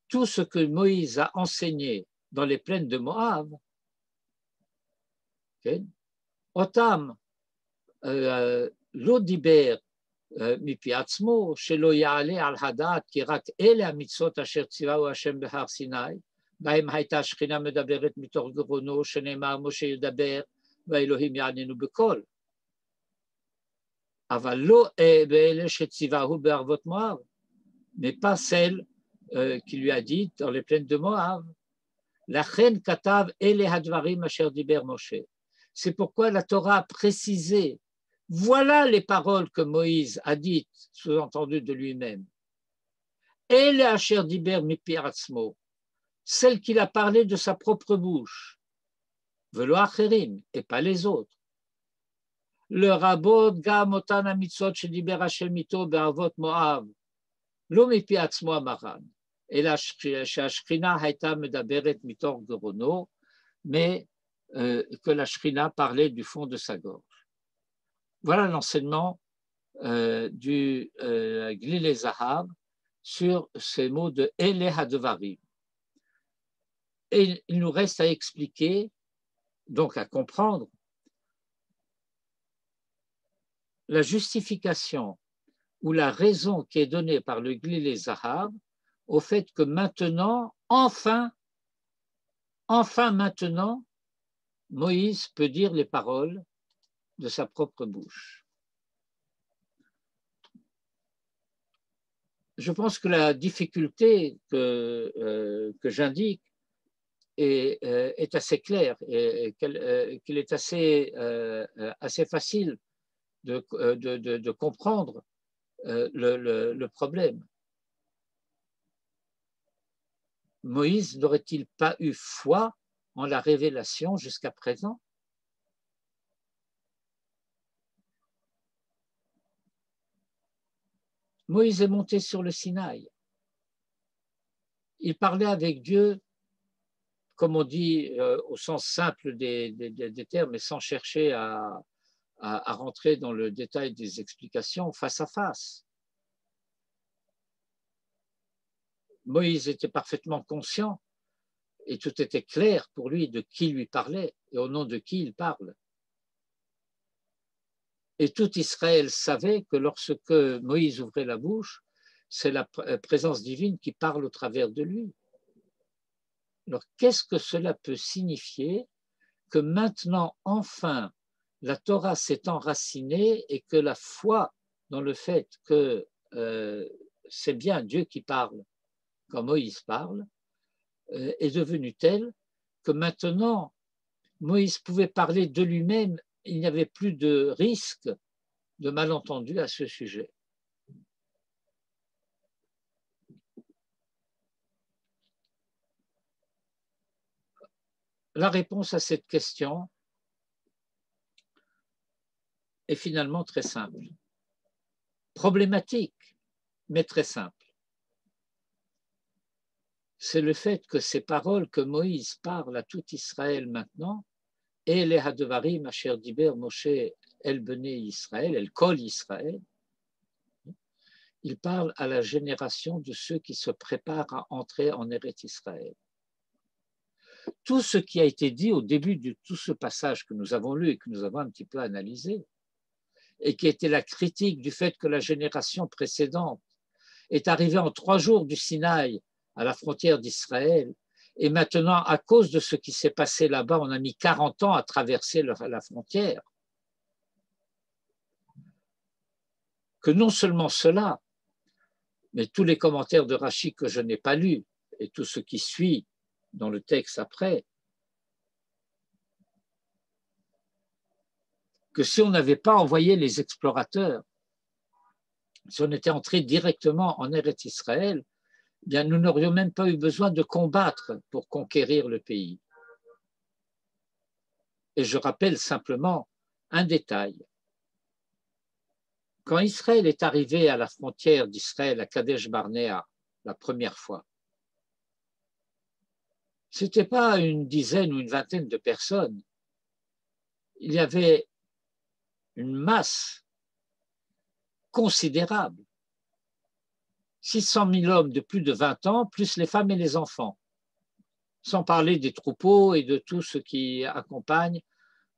tout ce que Moïse a enseigné dans les plaines de Moab, otam lo diber מפי עצמו, שלא יעלה על הדעת כי רק אלה המצוות אשר ציווהו השם בהר סיני, בהם הייתה שכינה מדברת מתוך גרונו, שנאמר משה ידבר והאלוהים יעננו בקול. אבל לא באלה שציווהו בערבות מואב, mais pas celle qui lui a dit dans les plaines de Moab. לכן כתב אלה הדברים אשר דיבר משה. C'est pourquoi la Torah a précisé. Voilà les paroles que Moïse a dites, sous-entendues de lui-même. Et les Asher Diber Mipi Atzmo, celle qu'il a parlé de sa propre bouche, Velo Acherim, et pas les autres. Le Rabot Gam Otan Amitzot Shediber Hashem Mito Be'avot Moav, Lo Mipi Atzmo Amaran, et la Shkrina Haïta Medaberet Mitor Gorono, mais que la Shkrina parlait du fond de sa gorge. Voilà l'enseignement du Glilei Zahav sur ces mots de Ele Hadevarim. Et il nous reste à expliquer, donc à comprendre, la justification ou la raison qui est donnée par le Glilei Zahav au fait que maintenant, enfin maintenant, Moïse peut dire les paroles de sa propre bouche. Je pense que la difficulté que j'indique est assez claire et qu'il est assez facile de comprendre le problème. Moïse n'aurait-il pas eu foi en la révélation jusqu'à présent? Moïse est monté sur le Sinaï. Il parlait avec Dieu, comme on dit au sens simple des termes, mais sans chercher à rentrer dans le détail des explications, face à face. Moïse était parfaitement conscient et tout était clair pour lui de qui lui parlait et au nom de qui il parle. Et tout Israël savait que lorsque Moïse ouvrait la bouche, c'est la présence divine qui parle au travers de lui. Alors, qu'est-ce que cela peut signifier que maintenant, enfin, la Torah s'est enracinée et que la foi dans le fait que c'est bien Dieu qui parle, quand Moïse parle, est devenue telle que maintenant, Moïse pouvait parler de lui-même, il n'y avait plus de risque de malentendu à ce sujet. La réponse à cette question est finalement très simple. Problématique, mais très simple. C'est le fait que ces paroles que Moïse parle à tout Israël maintenant, et les Hadevarim, Asher Diber, Moshe, El Bene Israël, El Kol Israël, il parle à la génération de ceux qui se préparent à entrer en Eretz Israël. Tout ce qui a été dit au début de tout ce passage que nous avons lu et que nous avons un petit peu analysé, et qui était la critique du fait que la génération précédente est arrivée en 3 jours du Sinaï à la frontière d'Israël, et maintenant, à cause de ce qui s'est passé là-bas, on a mis 40 ans à traverser la frontière. Que non seulement cela, mais tous les commentaires de Rachi que je n'ai pas lus, et tout ce qui suit dans le texte après, que si on n'avait pas envoyé les explorateurs, si on était entré directement en Eretz Israël, eh bien nous n'aurions même pas eu besoin de combattre pour conquérir le pays. Et je rappelle simplement un détail. Quand Israël est arrivé à la frontière d'Israël, à Kadesh Barnea, la première fois, ce n'était pas une dizaine ou une vingtaine de personnes. Il y avait une masse considérable. 600 000 hommes de plus de 20 ans, plus les femmes et les enfants, sans parler des troupeaux et de tout ce qui accompagne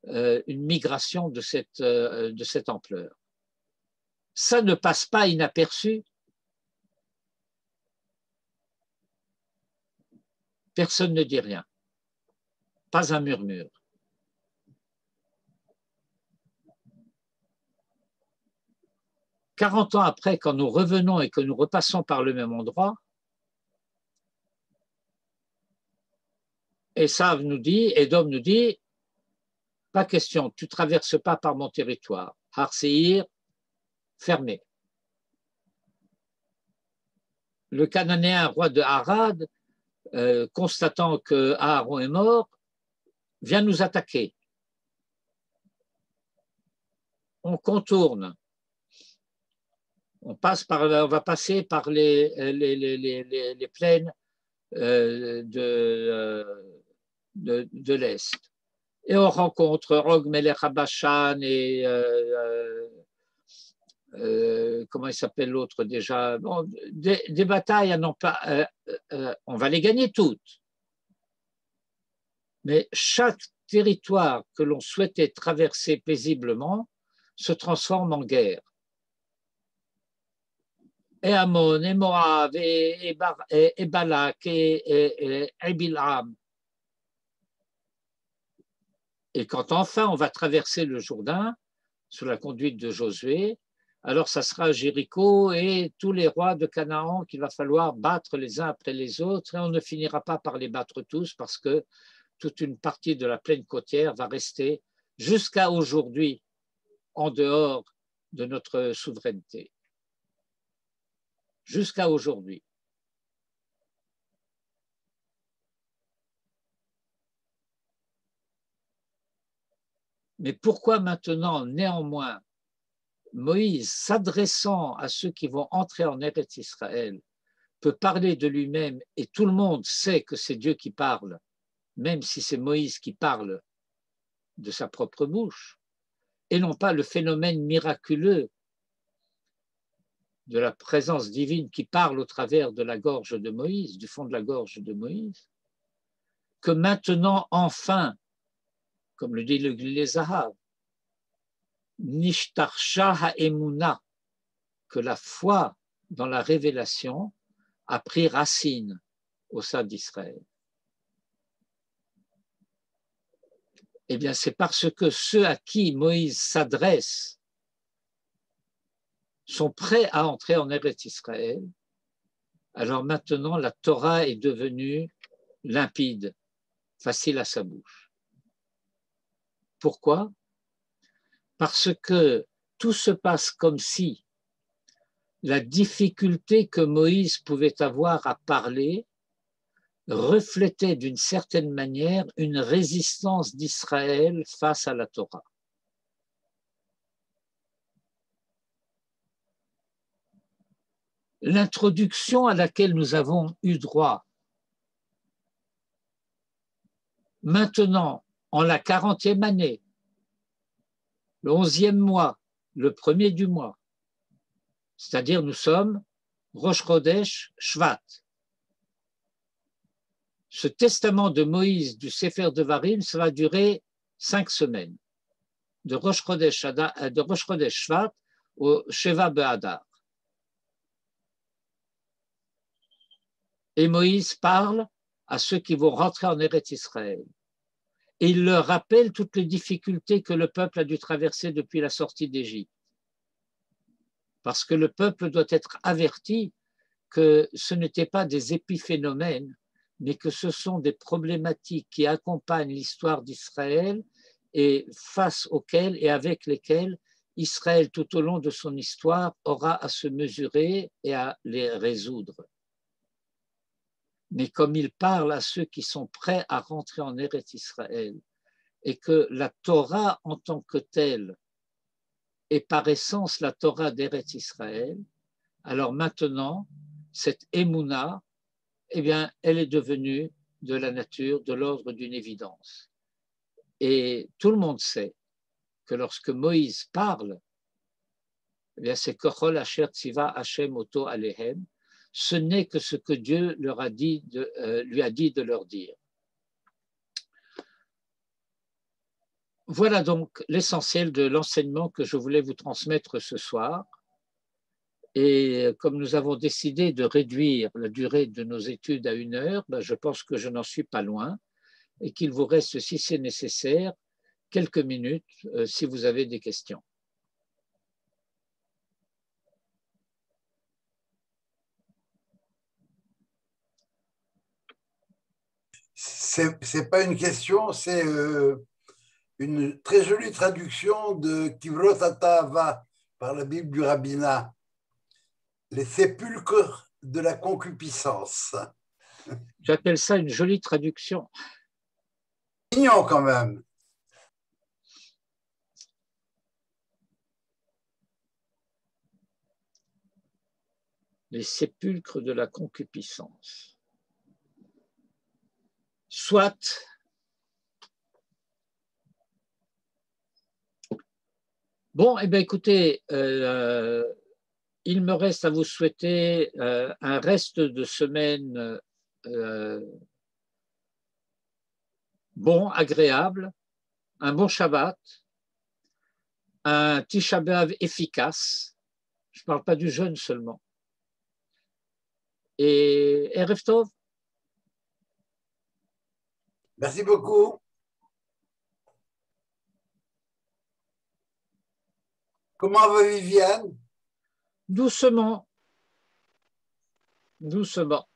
une migration de cette ampleur. Ça ne passe pas inaperçu. Personne ne dit rien. Pas un murmure. « 40 ans après, quand nous revenons et que nous repassons par le même endroit, Esav nous dit, Edom nous dit, pas question, tu ne traverses pas par mon territoire. Har Seir, fermé. Le Cananéen, roi de Harad, constatant que Aaron est mort, vient nous attaquer. On contourne. On va passer par les plaines de l'Est. Et on rencontre Og Melech Habashan et comment il s'appelle l'autre déjà, bon, des batailles à non pas, on va les gagner toutes. Mais chaque territoire que l'on souhaitait traverser paisiblement se transforme en guerre. Et Ammon, et Moab, et Balak, et Bilam. Et quand enfin on va traverser le Jourdain, sous la conduite de Josué, alors ça sera Jéricho et tous les rois de Canaan qu'il va falloir battre les uns après les autres, et on ne finira pas par les battre tous parce que toute une partie de la plaine côtière va rester jusqu'à aujourd'hui en dehors de notre souveraineté. Jusqu'à aujourd'hui. Mais pourquoi maintenant, néanmoins, Moïse, s'adressant à ceux qui vont entrer en Eretz Israël, peut parler de lui-même et tout le monde sait que c'est Dieu qui parle, même si c'est Moïse qui parle de sa propre bouche, et non pas le phénomène miraculeux de la présence divine qui parle au travers de la gorge de Moïse, du fond de la gorge de Moïse, que maintenant, enfin, comme le dit le Zahav, Nishtarsha ha'emuna, que la foi dans la révélation a pris racine au sein d'Israël. Eh bien, c'est parce que ceux à qui Moïse s'adresse sont prêts à entrer en Eretz Israël. Alors maintenant, la Torah est devenue limpide, facile à sa bouche. Pourquoi? Parce que tout se passe comme si la difficulté que Moïse pouvait avoir à parler reflétait d'une certaine manière une résistance d'Israël face à la Torah. L'introduction à laquelle nous avons eu droit maintenant, en la 40e année, le 11e mois, le premier du mois, c'est-à-dire nous sommes Rosh Chodesh Shvat. Ce testament de Moïse du Sefer Devarim, ça va durer 5 semaines, de Rosh Chodesh Shvat au Sheva Be'adar. Et Moïse parle à ceux qui vont rentrer en Eretz Israël. Et il leur rappelle toutes les difficultés que le peuple a dû traverser depuis la sortie d'Égypte. Parce que le peuple doit être averti que ce n'étaient pas des épiphénomènes, mais que ce sont des problématiques qui accompagnent l'histoire d'Israël et face auxquelles et avec lesquelles Israël, tout au long de son histoire, aura à se mesurer et à les résoudre. Mais comme il parle à ceux qui sont prêts à rentrer en Eretz Israël et que la Torah en tant que telle est par essence la Torah d'Eretz Israël, alors maintenant, cette émouna, eh bien, elle est devenue de la nature, de l'ordre d'une évidence. Et tout le monde sait que lorsque Moïse parle, eh bien, c'est Kochol Asher Tziva Hashem Oto Alehem, ce n'est que ce que Dieu leur a dit lui a dit de leur dire. Voilà donc l'essentiel de l'enseignement que je voulais vous transmettre ce soir. Et comme nous avons décidé de réduire la durée de nos études à 1 heure, ben je pense que je n'en suis pas loin et qu'il vous reste, si c'est nécessaire, quelques minutes si vous avez des questions. C'est pas une question, c'est une très jolie traduction de Kivrot Atahava par la Bible du rabbinat. Les sépulcres de la concupiscence. J'appelle ça une jolie traduction. Mignon quand même. Les sépulcres de la concupiscence. Soit. Bon, eh bien, écoutez, il me reste à vous souhaiter un reste de semaine bon, agréable, un bon Shabbat, un Tisha B'Av efficace. Je ne parle pas du jeûne seulement. Et Erev Tov. Merci beaucoup. Comment va Viviane? Doucement. Doucement.